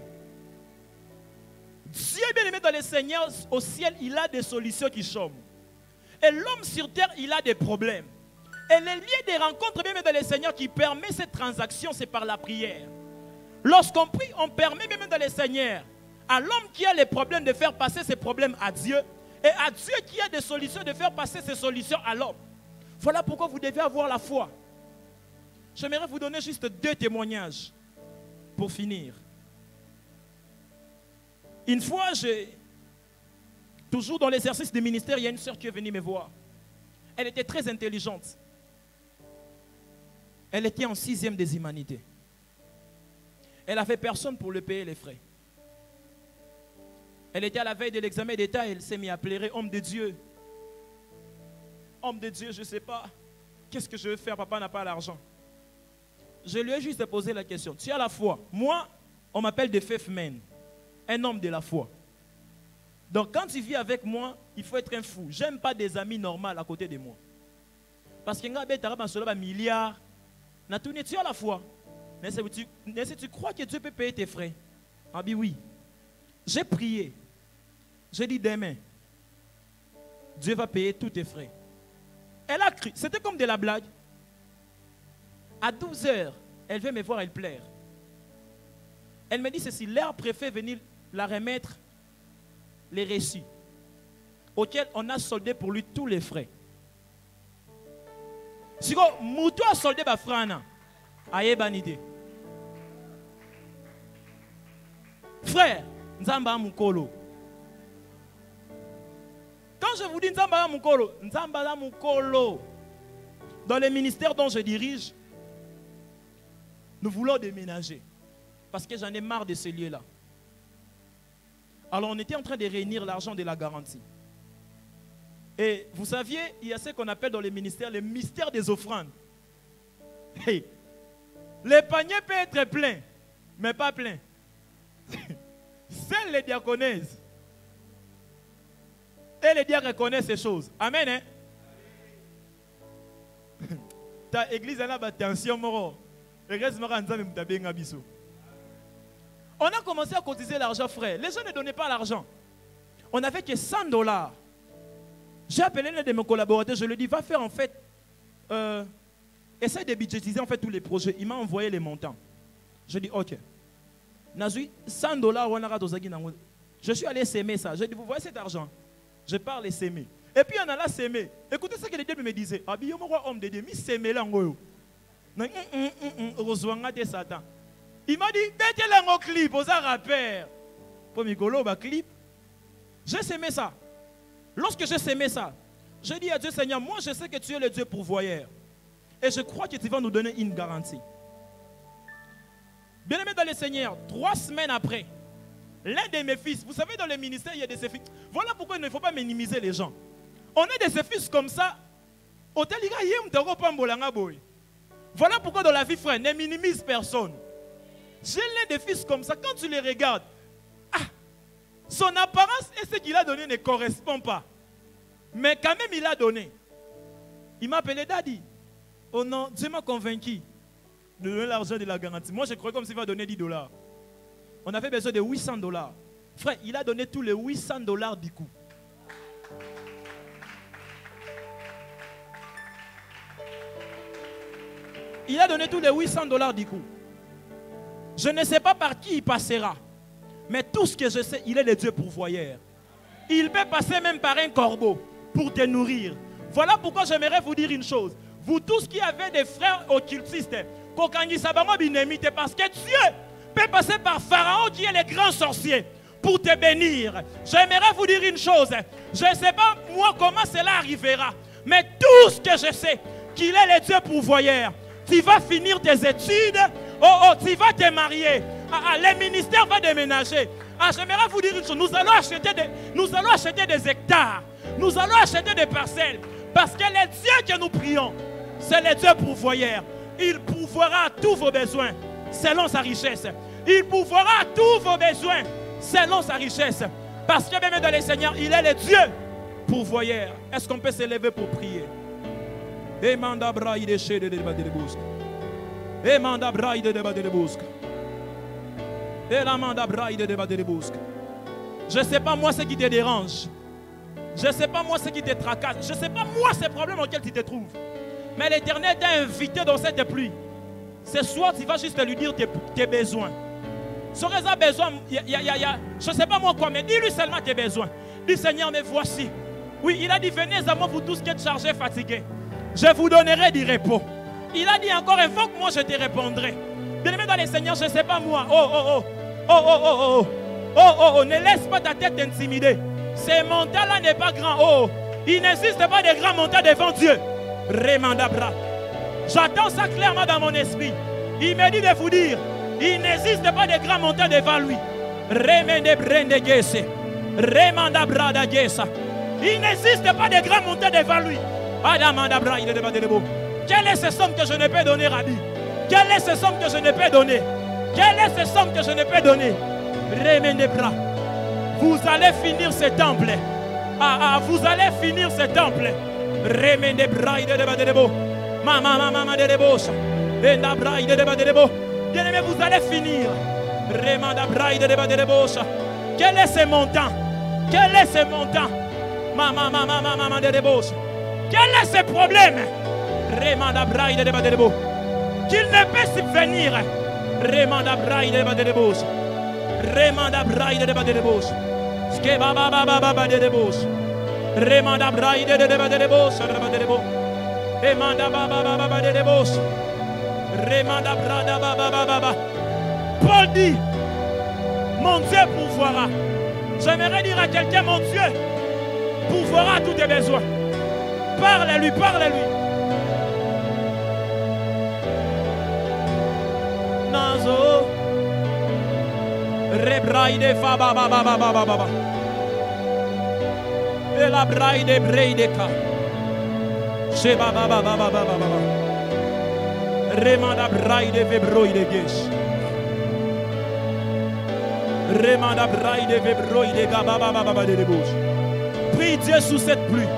Dieu bien aimé dans le Seigneur, au ciel, il a des solutions qui chôment. Et l'homme sur terre, il a des problèmes. Et le lieu des rencontres bien aimé dans le Seigneur qui permet cette transaction, c'est par la prière. Lorsqu'on prie, on permet bien aimé dans le Seigneur à l'homme qui a les problèmes de faire passer ses problèmes à Dieu, et à Dieu qui a des solutions de faire passer ses solutions à l'homme. Voilà pourquoi vous devez avoir la foi. J'aimerais vous donner juste 2 témoignages pour finir. Une fois, toujours dans l'exercice du ministère, il y a une sœur qui est venue me voir. Elle était très intelligente. Elle était en 6e des humanités. Elle n'avait personne pour lui payer les frais. Elle était à la veille de l'examen d'État et elle s'est mise à pleurer. Homme de Dieu, je ne sais pas. Qu'est-ce que je vais faire? Papa n'a pas l'argent. Je lui ai juste posé la question. Tu as la foi? Moi, on m'appelle The Faith Man. Un homme de la foi. Donc quand tu vis avec moi, il faut être un fou. Je n'aime pas des amis normaux à côté de moi. Parce que tu as un milliard. Tu as la foi. Mais si tu crois que Dieu peut payer tes frais? Ah oui. J'ai prié. J'ai dit demain, Dieu va payer tous tes frais. Elle a crié. C'était comme de la blague. À 12 heures, elle vient me voir, elle pleure. Elle me dit ceci, l'heure préfère venir la remettre les reçus, auxquels on a soldé pour lui tous les frais. Si vous a soldé ma frana, aïe banité. Frère, Nzamba Mukolo. Quand je vous dis Nzamba Mukolo, Nzamba Mukolo, dans les ministères dont je dirige, nous voulons déménager. Parce que j'en ai marre de ce lieu-là. Alors on était en train de réunir l'argent de la garantie. Et vous saviez, il y a ce qu'on appelle dans les ministères, le mystère des offrandes. Hey, les paniers peuvent être pleins, mais pas pleins. Seules les diaconesses et les diacres reconnaissent ces choses. Amen. Hein? Ta église a la attention, moro. On a commencé à cotiser l'argent, frère. Les gens ne donnaient pas l'argent. On n'avait que $100. J'ai appelé l'un de mes collaborateurs, je lui ai dit, va faire en fait, essaye de budgétiser en fait tous les projets. Il m'a envoyé les montants. Je dis, ok. $100, je suis allé s'aimer ça. Je dis, vous voyez cet argent? Je pars les s'aimer. Et puis on a là s'aimer. Écoutez ce que les dieux me disaient. Abi, homme de Dieu, mi s'aimer là. Satan. Il m'a dit, mettez-le en clip, aux rappeurs. Pour Mikolo, clip. J'ai s'aimé ça. Lorsque j'ai s'aimé ça, je dis à Dieu, Seigneur, moi je sais que tu es le Dieu pourvoyeur. Et je crois que tu vas nous donner une garantie. Bien aimé dans le Seigneur, 3 semaines après, l'un de mes fils, vous savez dans le ministère, il y a des fils. Voilà pourquoi il ne faut pas minimiser les gens. On a des fils comme ça. Voilà pourquoi dans la vie, frère, ne minimise personne. J'ai l'un des fils comme ça, quand tu les regardes, son apparence et ce qu'il a donné ne correspond pas. Mais quand même, il a donné. Il m'a appelé Daddy. Oh non, Dieu m'a convaincu de donner l'argent de la garantie. Moi, je croyais comme s'il va donner $10. On avait besoin de $800. Frère, il a donné tous les $800 du coup. Il a donné tous les $800 du coup. Je ne sais pas par qui il passera. Mais tout ce que je sais, il est le Dieu pourvoyeur. Il peut passer même par un corbeau pour te nourrir. Voilà pourquoi j'aimerais vous dire une chose. Vous tous qui avez des frères occultistes, parce que Dieu peut passer par Pharaon qui est le grand sorcier pour te bénir. J'aimerais vous dire une chose. Je ne sais pas moi comment cela arrivera. Mais tout ce que je sais, qu'il est le Dieu pourvoyeur. Tu vas finir tes études. Tu vas te marier. Le ministère va déménager. J'aimerais vous dire une chose. Nous allons acheter des hectares. Nous allons acheter des parcelles. Parce que le Dieu que nous prions, c'est le Dieu pourvoyeur. Il pourvoira à tous vos besoins selon sa richesse. Il pourvoira à tous vos besoins selon sa richesse. Parce que même dans le Seigneur, il est le Dieu pourvoyeur. Est-ce qu'on peut s'élever pour prier? Je ne sais pas moi ce qui te dérange. Je ne sais pas moi ce qui te tracasse. Je ne sais pas moi ces problèmes auxquels tu te trouves. Mais l'Éternel t'a invité dans cette pluie. Ce soir, tu vas juste lui dire tes besoins. Si tu as besoin, je ne sais pas moi quoi, mais dis-lui seulement tes besoins. Dis Seigneur, mais voici. Oui, il a dit, venez à moi vous tous qui êtes chargés, fatigués. Je vous donnerai du repos. Il a dit encore, invoque-moi, je te répondrai. Bien-aimé dans les Seigneurs, je ne sais pas moi. Ne laisse pas ta tête t'intimider. Ce montant-là n'est pas grand. Il n'existe pas de grands montants devant Dieu. Remandabra. J'attends ça clairement dans mon esprit. Il me dit de vous dire, il n'existe pas de grands montants devant lui. Remandabra. Il n'existe pas de grands montants devant lui. Quelle est cette somme que je ne peux donner, Rabbi? Quelle est cette somme que je ne peux donner? Quelle est cette somme que je ne peux donner? Remandabra. Vous allez finir ce temple. Vous allez finir ce temple. Bien-aimé, vous allez finir. Quel est ce montant? Quel est ce montant? Quel est ce problème? Qu'il ne peut subvenir. Paul dit, mon Dieu pourvoira. J'aimerais dire à quelqu'un, mon Dieu pourvoira tous tes besoins. Parle-lui, parle-lui. Nazo Rebraide fa ba ba ba ba ba ba ba. Et la braide breideka. Che ba ba ba ba ba ba ba ba. Remanda braide vebroide gesh. Remanda braide vebroide ga ba ba ba ba ba de bouche. Prie Dieu sous cette pluie.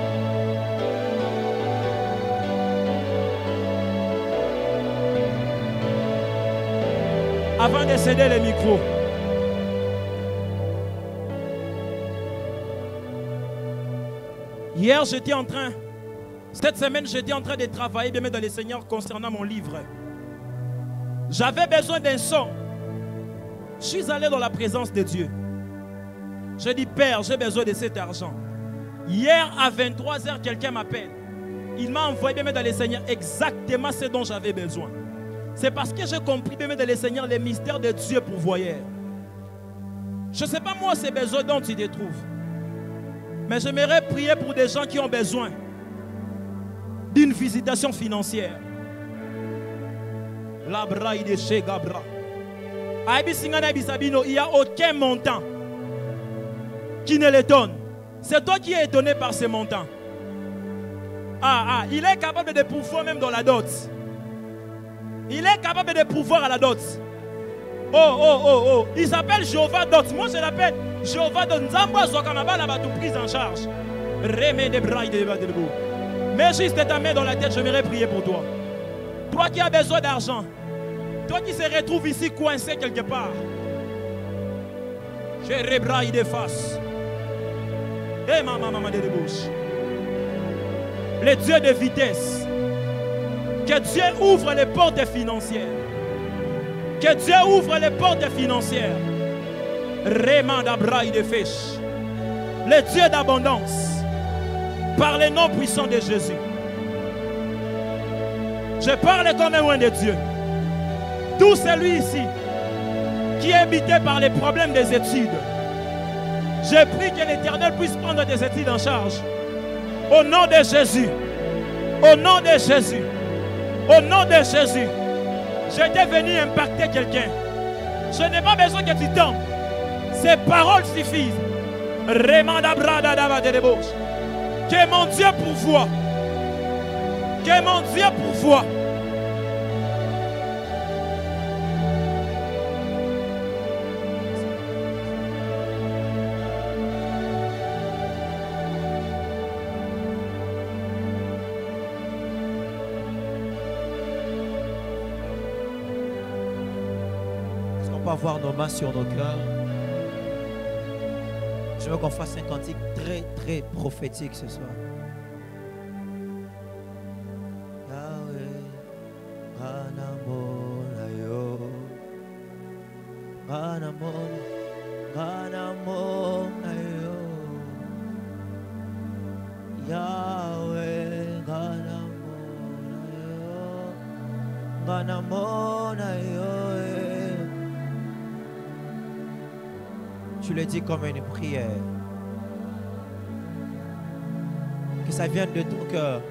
Avant de céder le micro, hier j'étais en train, cette semaine j'étais en train de travailler bien dans le Seigneur concernant mon livre. J'avais besoin d'un son. Je suis allé dans la présence de Dieu. Je dis, Père, j'ai besoin de cet argent. Hier à 23h, quelqu'un m'appelle. Il m'a envoyé bien dans le Seigneur exactement ce dont j'avais besoin. C'est parce que j'ai compris bien dans le Seigneur les mystères de Dieu pourvoyeur. Je ne sais pas moi ces besoins dont tu te trouves. Mais j'aimerais prier pour des gens qui ont besoin d'une visitation financière. La braille de chez Gabra. Il n'y a aucun montant qui ne l'étonne. C'est toi qui es étonné par ce montant. Il est capable de pouvoir même dans la dot. Il est capable de pouvoir à la dot. Il s'appelle Jéhovah Dot. Moi je l'appelle Jéhovah Dot. Tout prise en charge. Mets juste ta main dans la tête, j'aimerais prier pour toi. Toi qui as besoin d'argent. Toi qui se retrouve ici coincé quelque part. Je rebraille de face. Et maman de bouche. Le Dieu de vitesse. Que Dieu ouvre les portes financières. Que Dieu ouvre les portes financières. Remanda braille de fiche. Le Dieu d'abondance. Par le nom puissant de Jésus. Je parle comme un de Dieu. Tout celui ici qui est habité par les problèmes des études, Je prie que l'Éternel puisse prendre tes études en charge. Au nom de Jésus. Au nom de Jésus. Au nom de Jésus. J'étais venu impacter quelqu'un. Je n'ai pas besoin que tu tombes. Ces paroles suffisent. Que mon Dieu pourvoie. Que mon Dieu pourvoie. Est-ce qu'on peut avoir nos mains sur nos cœurs? Je veux qu'on fasse un cantique très très prophétique ce soir. Tu le dis comme une prière. Que ça vienne de ton cœur.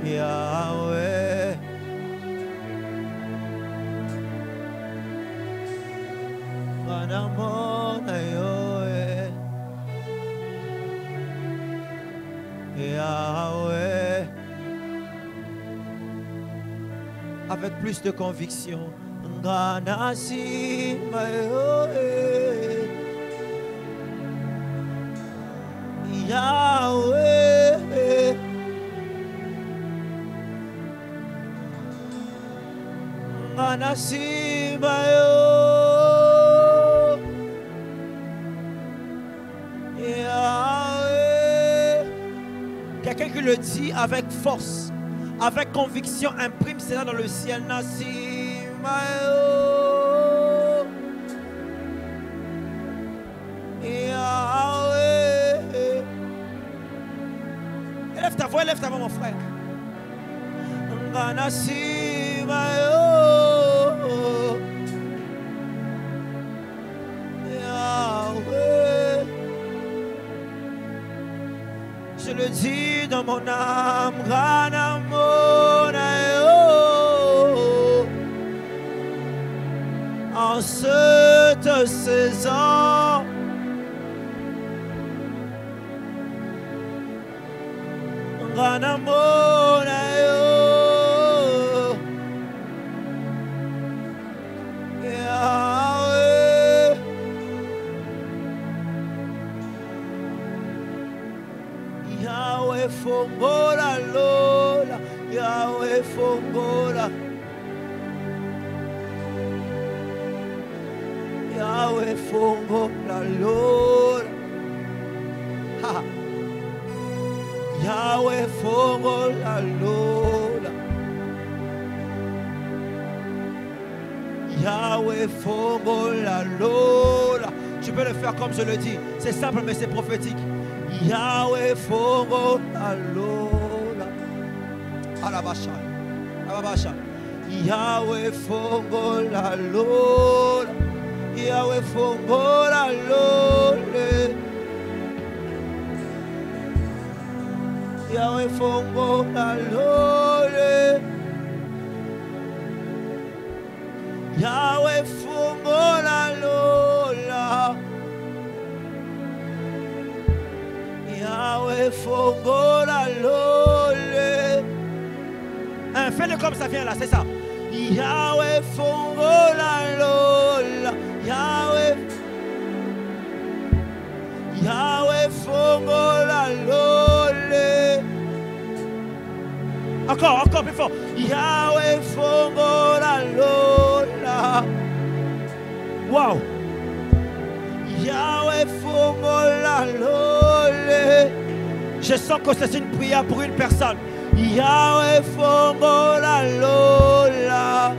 Yahweh. Yahweh. Avec plus de conviction. Yahweh. Quelqu'un qui le dit avec force, avec conviction, imprime cela dans le ciel. Yahweh. Élève ta voix, mon frère. Yahweh. Je le dis dans mon âme. En cette saison, Yahweh. Yahweh fongola lola, Yahweh fongola. Yahweh fongola lola. Ha. Yahweh fongola lola. Yahweh fongola lola. Tu peux le faire comme je le dis. C'est simple mais c'est prophétique. Yahweh fongola lola. Alabasha. Alabasha. Yahweh fongola lola. Yahweh fongola lola. Yahweh fongola lola. Yahweh fongola lola. Yahweh fongola lola. Fais-le comme ça vient là, c'est ça. Yahweh fongola lola. Yahweh. Yahweh fongola lola. Encore plus fort. Yahweh fongola lola. Wow. Yahweh fongola lola. Je sens que c'est une prière pour une personne. Yahweh fongola lola.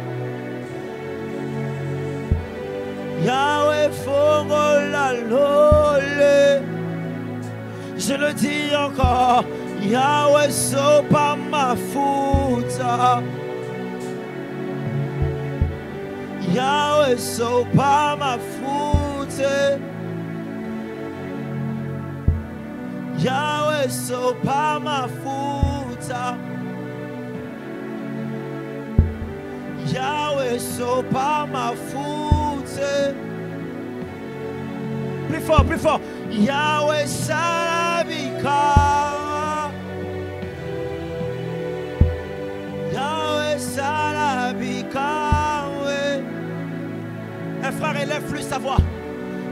Yahweh fongola lola. Je le dis encore. Yahweh sopa mafuta. Yahweh sopa mafuta. Yahweh sopa mafuta. Yahweh sopa mafuta. Plus fort, plus fort. Yahweh salabika. Yahweh salabika. Un frère élève plus sa voix.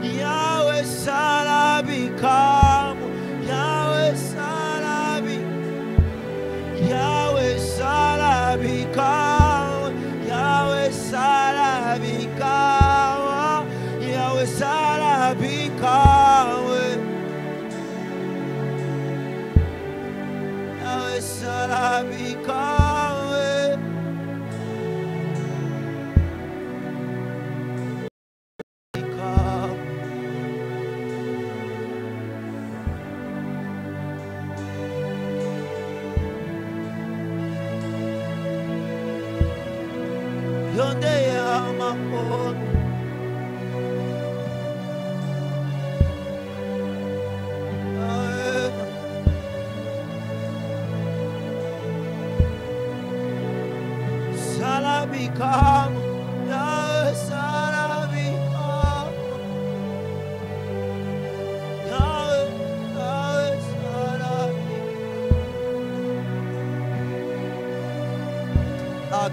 Yahweh salabika. Yahweh salabika. Yahweh salabika. Yahweh salabika. Yahweh salabika. Yahweh salabika.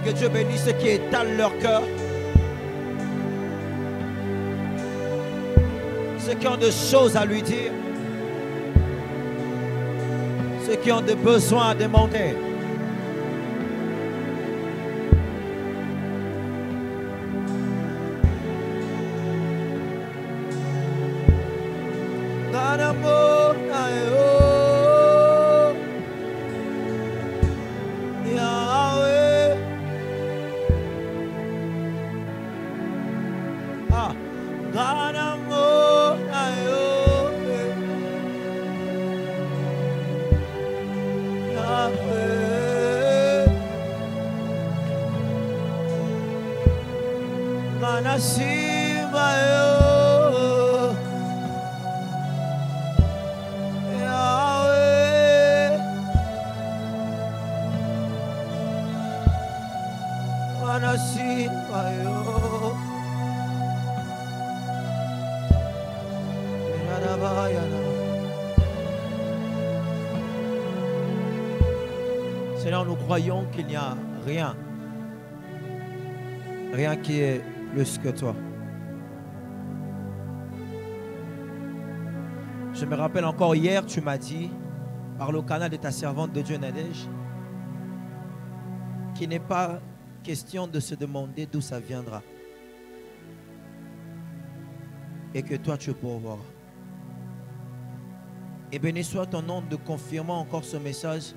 Que Dieu bénisse ceux qui étalent leur cœur. Ceux qui ont des choses à lui dire. Ceux qui ont des besoins à demander. Seigneur, nous croyons qu'il n'y a rien qui est plus que toi. Je me rappelle encore hier, tu m'as dit, par le canal de ta servante de Dieu Nadège, qu'il n'est pas question de se demander d'où ça viendra. Et que toi, tu pourvoiras. Et béni soit ton nom de confirmer encore ce message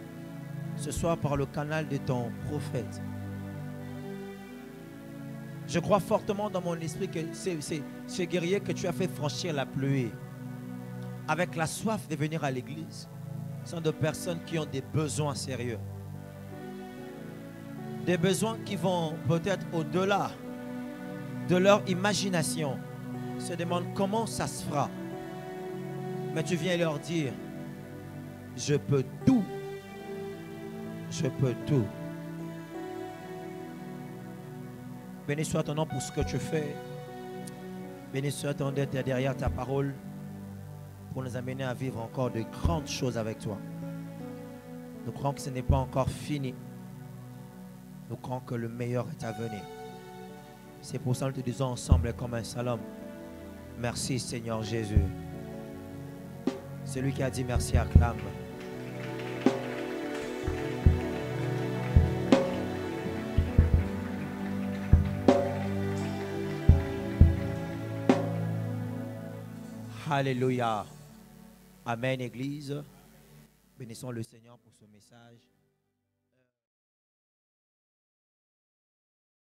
ce soir par le canal de ton prophète. Je crois fortement dans mon esprit que ces guerriers que tu as fait franchir la pluie avec la soif de venir à l'église sont des personnes qui ont des besoins sérieux. Des besoins qui vont peut-être au-delà de leur imagination. Se demandent comment ça se fera. Mais tu viens leur dire, je peux tout. Je peux tout. Béni soit ton nom pour ce que tu fais. Béni soit ton nom d'être derrière ta parole pour nous amener à vivre encore de grandes choses avec toi. Nous croyons que ce n'est pas encore fini. Nous croyons que le meilleur est à venir. C'est pour ça que nous te disons ensemble comme un seul homme. Merci Seigneur Jésus. Celui qui a dit merci acclame. Alléluia. Amen, Église. Bénissons le Seigneur pour ce message.